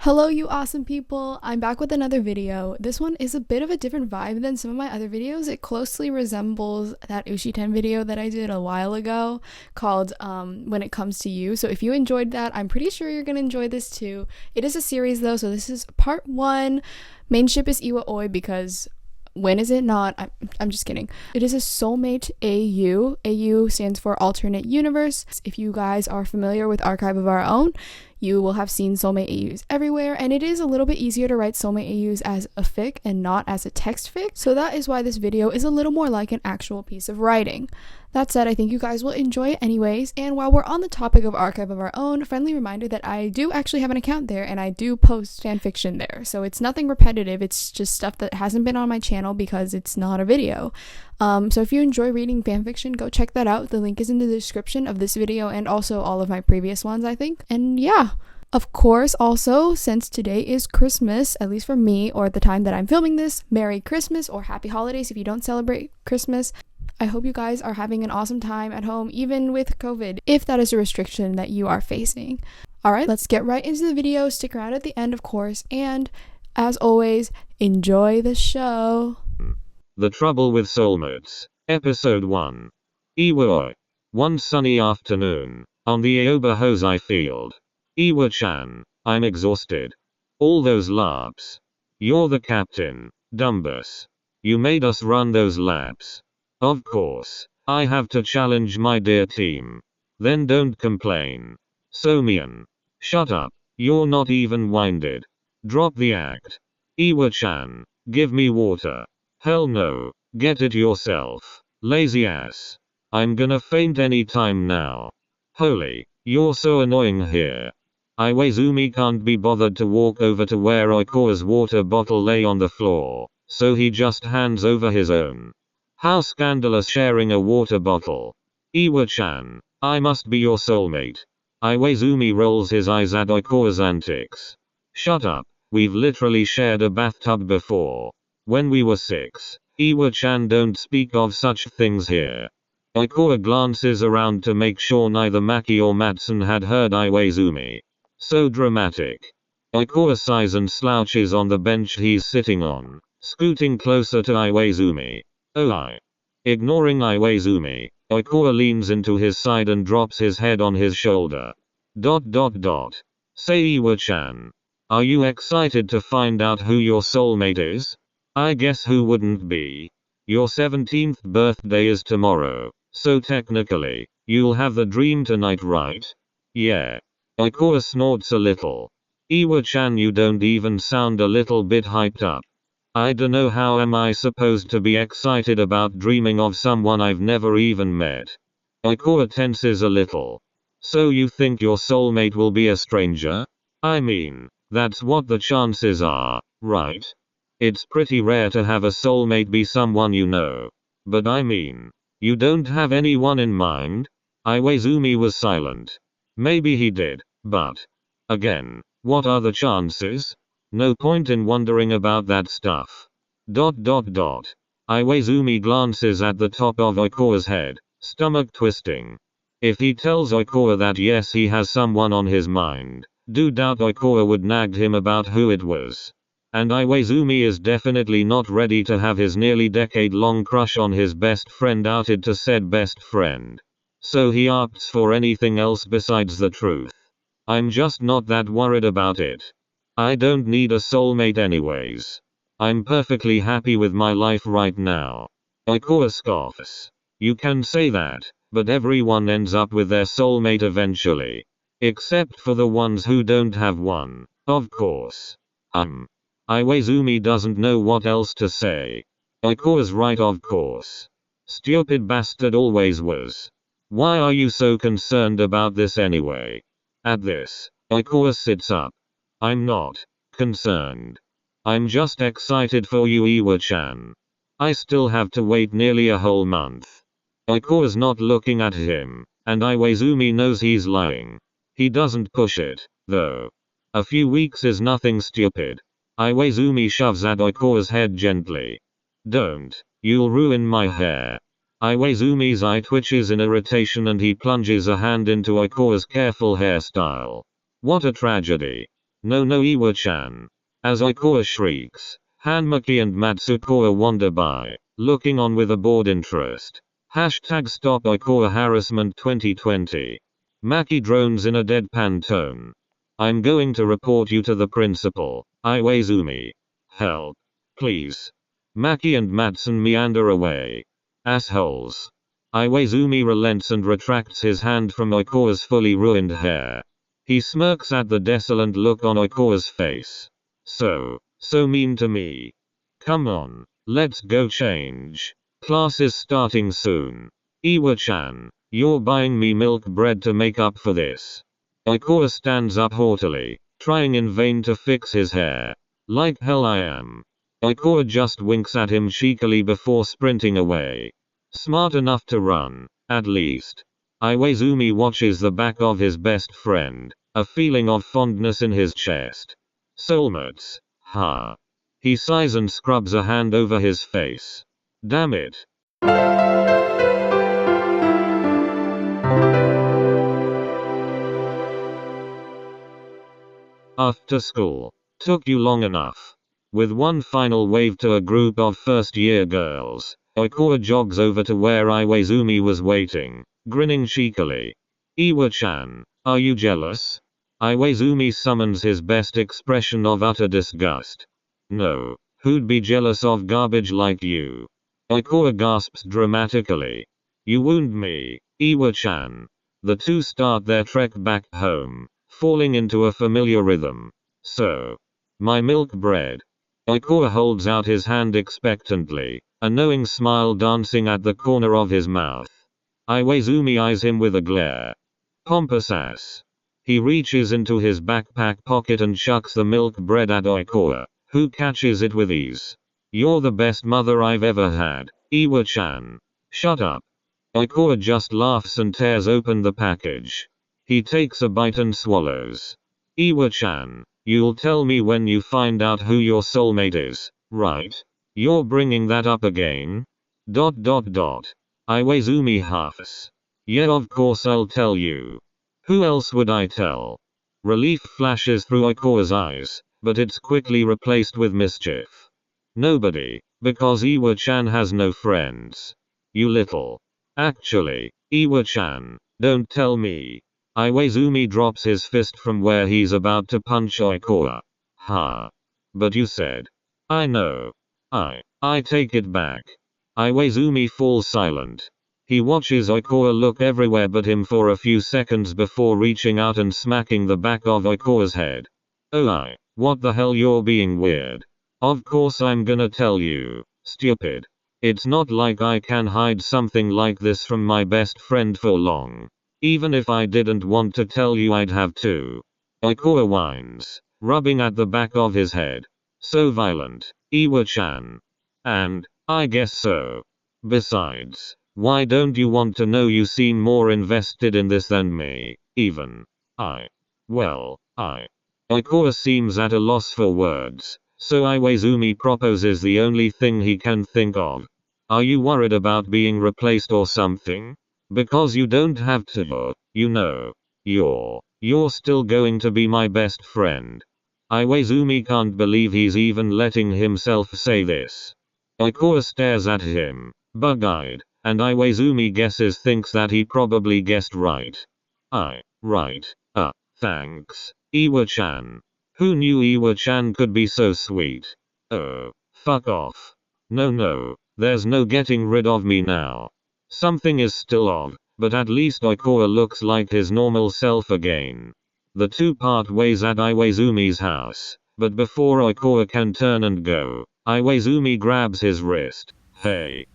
Hello, you awesome people! I'm back with another video. This one is a bit of a different vibe than some of my other videos. It closely resembles that Ushi-ten video that I did a while ago called When It Comes to You. So if you enjoyed that, I'm pretty sure you're gonna enjoy this too. It is a series though, so this is part 1. Main ship is IwaOi because when is it not? I'm just kidding. It is a soulmate AU. AU stands for alternate universe. If you guys are familiar with Archive of Our Own, you will have seen soulmate AUs everywhere, and it is a little bit easier to write soulmate AUs as a fic and not as a text fic, so that is why this video is a little more like an actual piece of writing. That said, I think you guys will enjoy it anyways, and while we're on the topic of Archive of Our Own, friendly reminder that I do actually have an account there, and I do post fanfiction there, so it's nothing repetitive, it's just stuff that hasn't been on my channel because it's not a video. So if you enjoy reading fanfiction, go check that out. The link is in the description of this video and also all of my previous ones, I think. And yeah. Of course, also, since today is Christmas, at least for me, or at the time that I'm filming this, Merry Christmas or Happy Holidays if you don't celebrate Christmas. I hope you guys are having an awesome time at home, even with COVID, if that is a restriction that you are facing. Alright, let's get right into the video. Stick around at the end, of course, and as always, enjoy the show. The Trouble with Soulmates, Episode 1. IwaOi. One sunny afternoon, on the Aoba Hosei field. Iwa-chan, I'm exhausted. All those laps. You're the captain, Dumbus. You made us run those laps. Of course, I have to challenge my dear team. Then don't complain. Somian. Shut up, you're not even winded. Drop the act. Iwa-chan, give me water. Hell no, get it yourself. Lazy ass. I'm gonna faint any time now. Holy, you're so annoying here. Iwaizumi can't be bothered to walk over to where Oikoa's water bottle lay on the floor, so he just hands over his own. How scandalous sharing a water bottle. Iwa-chan, I must be your soulmate. Iwaizumi rolls his eyes at Oikoa's antics. Shut up, we've literally shared a bathtub before. When we were 6, Iwa-chan don't speak of such things here. Oikoa glances around to make sure neither Maki or Matsun had heard Iwaizumi. So dramatic. Oikoa sighs and slouches on the bench he's sitting on, scooting closer to Iwaizumi. Oh. Ignoring Iwaizumi, Oikoa leans into his side and drops his head on his shoulder. ... Say Iwa-chan. Are you excited to find out who your soulmate is? I guess who wouldn't be? Your 17th birthday is tomorrow, so technically, you'll have the dream tonight, right? Yeah. Oikoa snorts a little. Iwa-chan, you don't even sound a little bit hyped up. I dunno, how am I supposed to be excited about dreaming of someone I've never even met? Oikoa tenses a little. So you think your soulmate will be a stranger? I mean, that's what the chances are, right? It's pretty rare to have a soulmate be someone you know. But I mean, you don't have anyone in mind? Iwaizumi was silent. Maybe he did, but again, what are the chances? No point in wondering about that stuff. Iwaizumi glances at the top of Oikoa's head, stomach twisting. If he tells Oikoa that yes, he has someone on his mind, do doubt Oikoa would nag him about who it was. And Iwaizumi is definitely not ready to have his nearly decade-long crush on his best friend outed to said best friend. So he opts for anything else besides the truth. I'm just not that worried about it. I don't need a soulmate anyways. I'm perfectly happy with my life right now. Oikoa scoffs. You can say that, but everyone ends up with their soulmate eventually. Except for the ones who don't have one, of course. Iwaizumi doesn't know what else to say. Oikoa's right, of course. Stupid bastard always was. Why are you so concerned about this anyway? At this, Oikoa sits up. I'm not concerned. I'm just excited for you, Iwa-chan. I still have to wait nearly a whole month. Oikoa's not looking at him, and Iwaizumi knows he's lying. He doesn't push it, though. A few weeks is nothing stupid. Iwaizumi shoves at Oikoa's head gently. Don't, you'll ruin my hair. Iwaizumi's eye twitches in irritation and he plunges a hand into Oikoa's careful hairstyle. What a tragedy. No no Iwa-chan. As Oikoa shrieks, Hanmaki and Matsukoa wander by, looking on with a bored interest. Hashtag stop Oikoa harassment 2020. Maki drones in a deadpan tone. I'm going to report you to the principal, Iwaizumi. Help. Please. Maki and Matsun meander away. Assholes. Iwaizumi relents and retracts his hand from Oikoa's fully ruined hair. He smirks at the desolate look on Oikoa's face. So mean to me. Come on, let's go change. Class is starting soon. Iwa-chan, you're buying me milk bread to make up for this. Oikoa stands up haughtily, trying in vain to fix his hair. Like hell I am. Oikoa just winks at him cheekily before sprinting away. Smart enough to run, at least. Iwaizumi watches the back of his best friend, a feeling of fondness in his chest. Soulmates, ha. He sighs and scrubs a hand over his face. Damn it. After school. Took you long enough. With one final wave to a group of first-year girls, Oikoa jogs over to where Iwaizumi was waiting, grinning cheekily. Iwa-chan, are you jealous? Iwaizumi summons his best expression of utter disgust. No, who'd be jealous of garbage like you? Oikoa gasps dramatically. You wound me, Iwa-chan. The two start their trek back home, falling into a familiar rhythm. So. My milk bread. Oikoa holds out his hand expectantly, a knowing smile dancing at the corner of his mouth. Iwaizumi eyes him with a glare. Pompous ass. He reaches into his backpack pocket and chucks the milk bread at Oikoa, who catches it with ease. You're the best mother I've ever had, Iwa-chan. Shut up. Oikoa just laughs and tears open the package. He takes a bite and swallows. Iwa-chan, you'll tell me when you find out who your soulmate is, right? You're bringing that up again? Iwaizumi huffs. Yeah, of course I'll tell you. Who else would I tell? Relief flashes through Oikoa's eyes, but it's quickly replaced with mischief. Nobody, because Iwa-chan has no friends. You little. Actually, Iwa-chan, don't tell me. Iwaizumi drops his fist from where he's about to punch Oikoa. Ha. But you said. I know. I take it back. Iwaizumi falls silent. He watches Oikoa look everywhere but him for a few seconds before reaching out and smacking the back of Oikoa's head. Oh what the hell, you're being weird. Of course I'm gonna tell you, stupid. It's not like I can hide something like this from my best friend for long. Even if I didn't want to tell you I'd have to. Oikoa whines, rubbing at the back of his head. So violent, Iwa-chan. And, I guess so. Besides, why don't you want to know? You seem more invested in this than me, even. Oikoa seems at a loss for words, so Iwaizumi proposes the only thing he can think of. Are you worried about being replaced or something? Because you don't have to, you know. You're still going to be my best friend. Iwaizumi can't believe he's even letting himself say this. Oikoa stares at him, bug-eyed, and Iwaizumi thinks that he probably guessed right. Right. Thanks, Iwa-chan. Who knew Iwa-chan could be so sweet? Oh, fuck off. No, there's no getting rid of me now. Something is still off, but at least Oikoa looks like his normal self again. The two part ways at Iwaizumi's house, but before Oikoa can turn and go, Iwaizumi grabs his wrist. Hey,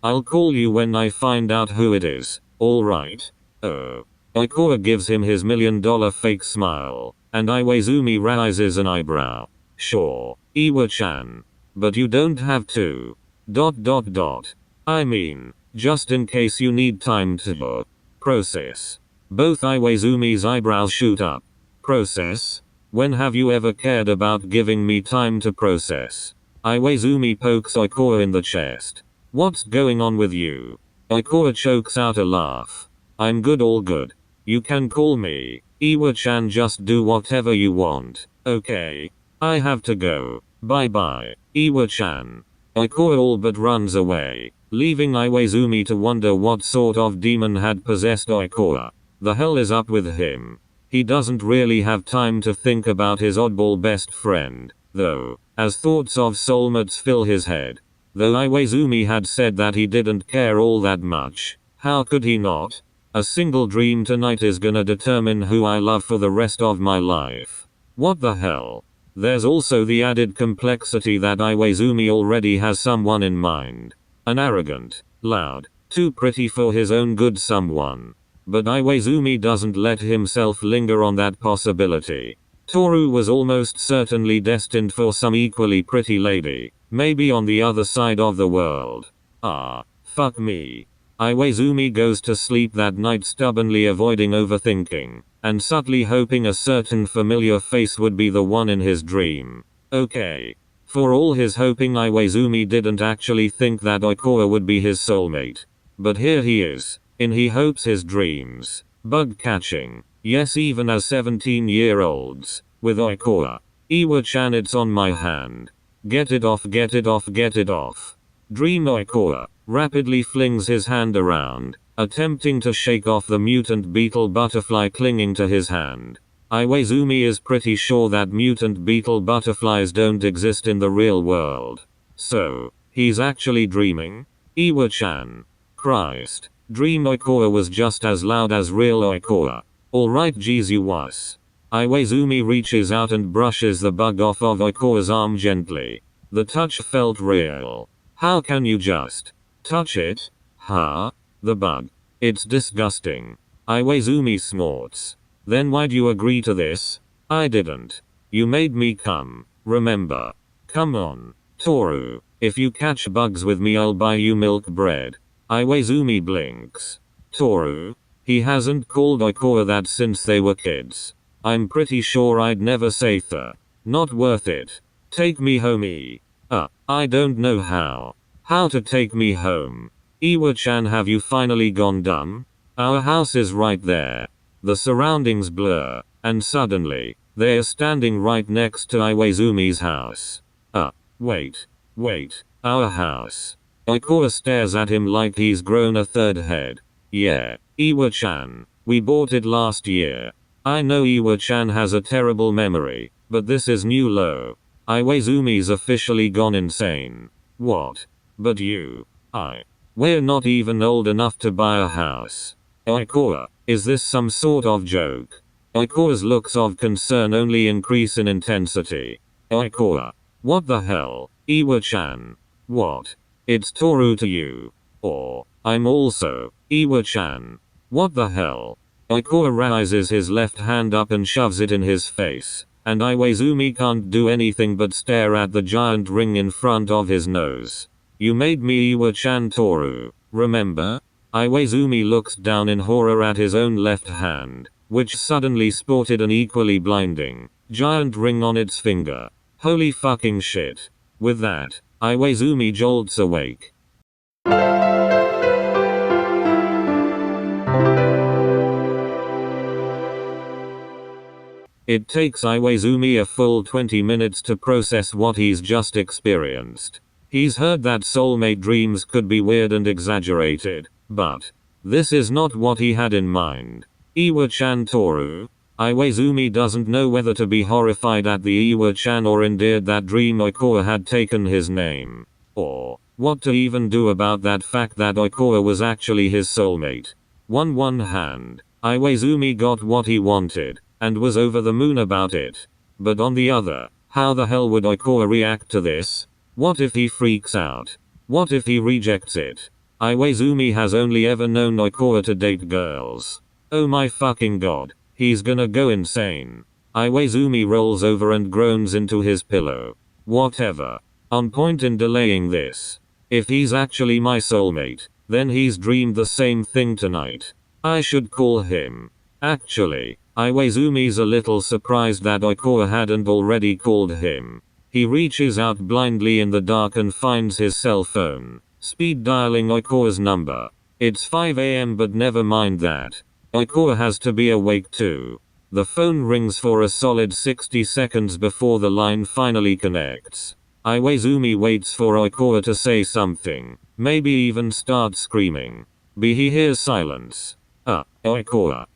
I'll call you when I find out who it is, alright? Oh. Oikoa gives him his $1 million fake smile, and Iwaizumi raises an eyebrow. Sure, Iwa-chan. But you don't have to. I mean, just in case you need time to process. Both Iwaizumi's eyebrows shoot up. Process? When have you ever cared about giving me time to process? Iwaizumi pokes Oikoa in the chest. What's going on with you? Oikoa chokes out a laugh. I'm good, all good. You can call me Iwa-chan, just do whatever you want. Okay. I have to go. Bye bye. Iwa-chan. Oikoa all but runs away, leaving Iwaizumi to wonder what sort of demon had possessed Oikoa. The hell is up with him? He doesn't really have time to think about his oddball best friend, though, as thoughts of soulmates fill his head. Though Iwaizumi had said that he didn't care all that much, how could he not? A single dream tonight is gonna determine who I love for the rest of my life. What the hell? There's also the added complexity that Iwaizumi already has someone in mind. An arrogant, loud, too pretty for his own good someone. But Iwaizumi doesn't let himself linger on that possibility. Toru was almost certainly destined for some equally pretty lady, maybe on the other side of the world. Ah, fuck me. Iwaizumi goes to sleep that night stubbornly avoiding overthinking, and subtly hoping a certain familiar face would be the one in his dream. Okay. For all his hoping, Iwaizumi didn't actually think that Oikoa would be his soulmate. But here he is, in he hopes his dreams. Bug catching. Yes, even as 17-year-olds. With Oikoa. Iwa-chan, it's on my hand. Get it off, get it off, get it off. Dream Oikoa rapidly flings his hand around, attempting to shake off the mutant beetle butterfly clinging to his hand. Iwaizumi is pretty sure that mutant beetle butterflies don't exist in the real world. So, he's actually dreaming? Iwa-chan. Christ. Dream Oikoa was just as loud as real Oikoa. Alright, geez, you was. Iwaizumi reaches out and brushes the bug off of Oikoa's arm gently. The touch felt real. How can you just touch it? Huh? The bug. It's disgusting. Iwaizumi snorts. Then why'd you agree to this? I didn't. You made me come. Remember. Come on. Toru. If you catch bugs with me, I'll buy you milk bread. Iwaizumi blinks. Toru? He hasn't called Oikoa that since they were kids. I'm pretty sure I'd never say that. Not worth it. Take me home, I don't know how. How to take me home? Iwa-chan, have you finally gone dumb? Our house is right there. The surroundings blur, and suddenly, they're standing right next to Iwaizumi's house. Wait, our house. Oikoa stares at him like he's grown a third head. Yeah, Iwa-chan, we bought it last year. I know Iwa-chan has a terrible memory, but this is new low. Iwaizumi's officially gone insane. What? But we're not even old enough to buy a house. Oikoa, is this some sort of joke? Oikoa's looks of concern only increase in intensity. Oikoa, what the hell? Iwa-chan. What? It's Toru to you. Or, I'm also, Iwa-chan. What the hell? Oikoa raises his left hand up and shoves it in his face, and Iwaizumi can't do anything but stare at the giant ring in front of his nose. You made me Iwa-chan, Toru, remember? Iwaizumi looks down in horror at his own left hand, which suddenly sported an equally blinding, giant ring on its finger. Holy fucking shit. With that, Iwaizumi jolts awake. It takes Iwaizumi a full 20 minutes to process what he's just experienced. He's heard that soulmate dreams could be weird and exaggerated, but this is not what he had in mind. Iwa-chan, Toru. Iwaizumi doesn't know whether to be horrified at the Iwa-chan or endeared that dream Oikoa had taken his name, or what to even do about that fact that Oikoa was actually his soulmate. On one hand, Iwaizumi got what he wanted, and was over the moon about it. But on the other, how the hell would Oikoa react to this? What if he freaks out? What if he rejects it? Iwaizumi has only ever known Oikoa to date girls. Oh my fucking god, he's gonna go insane. Iwaizumi rolls over and groans into his pillow. Whatever. On point in delaying this. If he's actually my soulmate, then he's dreamed the same thing tonight. I should call him. Actually, Iwaizumi's a little surprised that Oikoa hadn't already called him. He reaches out blindly in the dark and finds his cell phone, speed dialing Oikoa's number. It's 5 AM, but never mind that. Oikoa has to be awake too. The phone rings for a solid 60 seconds before the line finally connects. Iwaizumi waits for Oikoa to say something, maybe even start screaming. But he hears silence. Oikoa. ...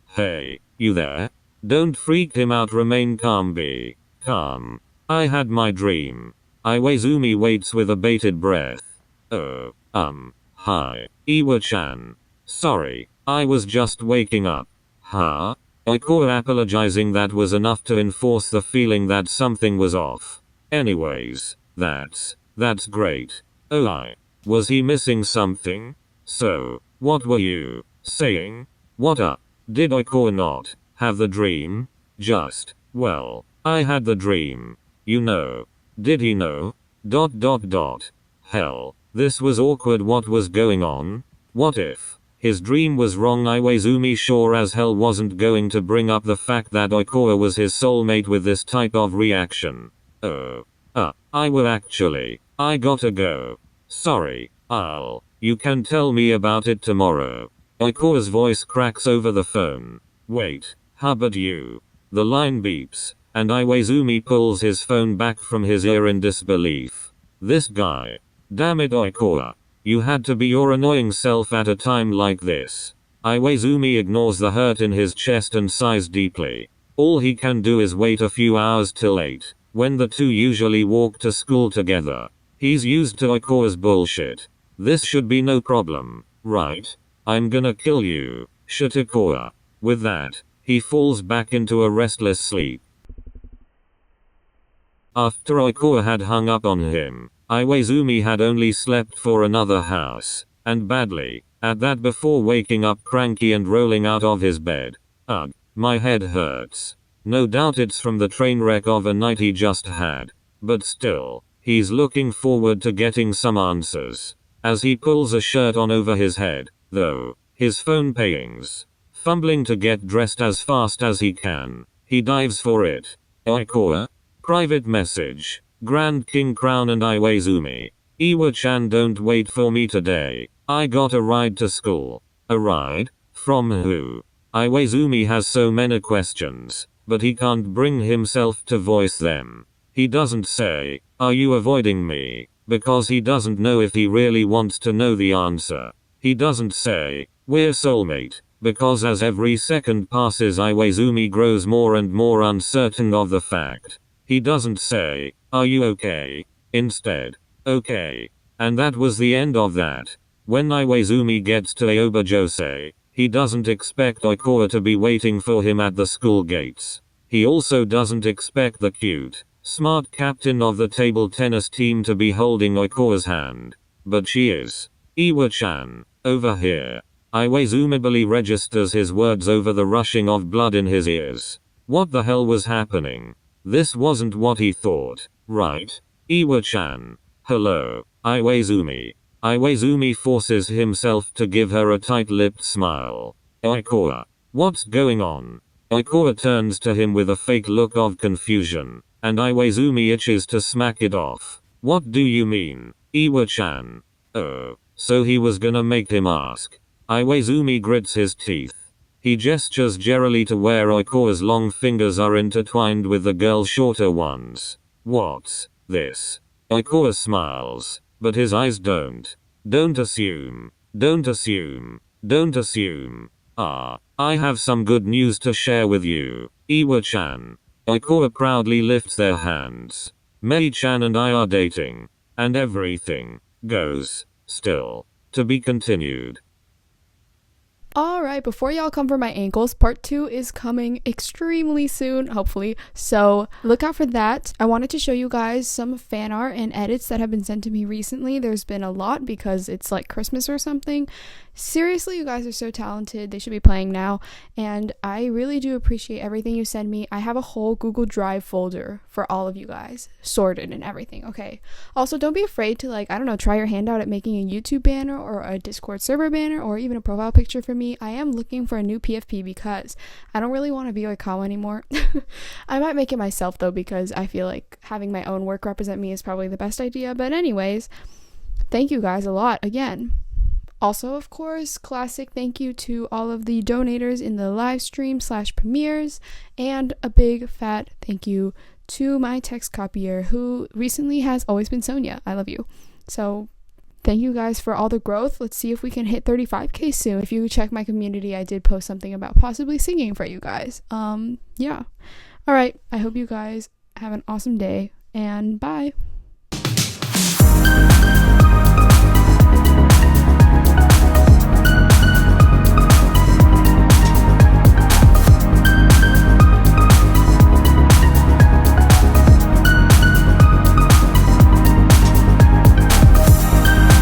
Hey, you there? Don't freak him out, remain calm, be calm. I had my dream. Iwaizumi waits with a bated breath. Hi, Iwa-chan. Sorry, I was just waking up. Huh? Oikoa apologizing. That was enough to enforce the feeling that something was off. Anyways, that's great. Was he missing something? So, what were you saying? What up? Did Oikoa not have the dream? Well, I had the dream. You know. Did he know? ... Hell, this was awkward. What was going on? What if his dream was wrong? Iwaizumi sure as hell wasn't going to bring up the fact that Oikoa was his soulmate with this type of reaction. Actually, I gotta go. Sorry, you can tell me about it tomorrow. Oikoa's voice cracks over the phone. Wait, how about you? The line beeps, and Iwaizumi pulls his phone back from his ear in disbelief. This guy. Damn it, Oikoa. You had to be your annoying self at a time like this. Iwaizumi ignores the hurt in his chest and sighs deeply. All he can do is wait a few hours till 8, when the two usually walk to school together. He's used to Oikoa's bullshit. This should be no problem, right? I'm gonna kill you, Shitakoa. With that, he falls back into a restless sleep. After Oikoa had hung up on him, Iwaizumi had only slept for another house, and badly, at that before waking up cranky and rolling out of his bed. Ugh, my head hurts. No doubt it's from the train wreck of a night he just had. But still, he's looking forward to getting some answers. As he pulls a shirt on over his head, though, his phone pings. Fumbling to get dressed as fast as he can, he dives for it. Oikoa? Private message. Grand King Crown and Iwaizumi. Iwa-chan, don't wait for me today. I got a ride to school. A ride? From who? Iwaizumi has so many questions, but he can't bring himself to voice them. He doesn't say, "Are you avoiding me?" because he doesn't know if he really wants to know the answer. He doesn't say, "We're soulmate," because as every second passes Iwaizumi grows more and more uncertain of the fact. He doesn't say, "Are you okay?" Instead, "Okay." And that was the end of that. When Iwaizumi gets to Aoba Josei, he doesn't expect Oikoa to be waiting for him at the school gates. He also doesn't expect the cute, smart captain of the table tennis team to be holding Oikoa's hand. But she is. Iwa-chan, over here. Iwaizumi registers his words over the rushing of blood in his ears. What the hell was happening? This wasn't what he thought, right? Iwa-chan. Hello, Iwaizumi. Iwaizumi forces himself to give her a tight-lipped smile. Oikoa. What's going on? Oikoa turns to him with a fake look of confusion, and Iwaizumi itches to smack it off. What do you mean, Iwa-chan? Oh, so he was gonna make him ask. Iwaizumi grits his teeth. He gestures jerrily to where Oikoa's long fingers are intertwined with the girl's shorter ones. What's this? Oikoa smiles, but his eyes don't. Don't assume. Don't assume. Don't assume. I have some good news to share with you, Iwa-chan. Oikoa proudly lifts their hands. Mei-chan and I are dating. And everything goes. Still. To be continued. Alright, before y'all come for my ankles, part 2 is coming extremely soon, hopefully, so look out for that. I wanted to show you guys some fan art and edits that have been sent to me recently. There's been a lot because it's like Christmas or something. Seriously, you guys are so talented. They should be playing now, and I really do appreciate everything you send me. I have a whole Google Drive folder for all of you guys, sorted and everything, okay? Also, don't be afraid to, try your hand out at making a YouTube banner or a Discord server banner or even a profile picture for me. I am looking for a new PFP because I don't really want to be Oikawa anymore. I might make it myself though, because I feel like having my own work represent me is probably the best idea. But anyways, thank you guys a lot again. Also, of course, classic thank you to all of the donators in the live stream / premieres, and a big fat thank you to my text copier, who recently has always been Sonia. I love you. So thank you guys for all the growth. Let's see if we can hit 35k soon. If you check my community, I did post something about possibly singing for you guys. Yeah. All right. I hope you guys have an awesome day, and bye.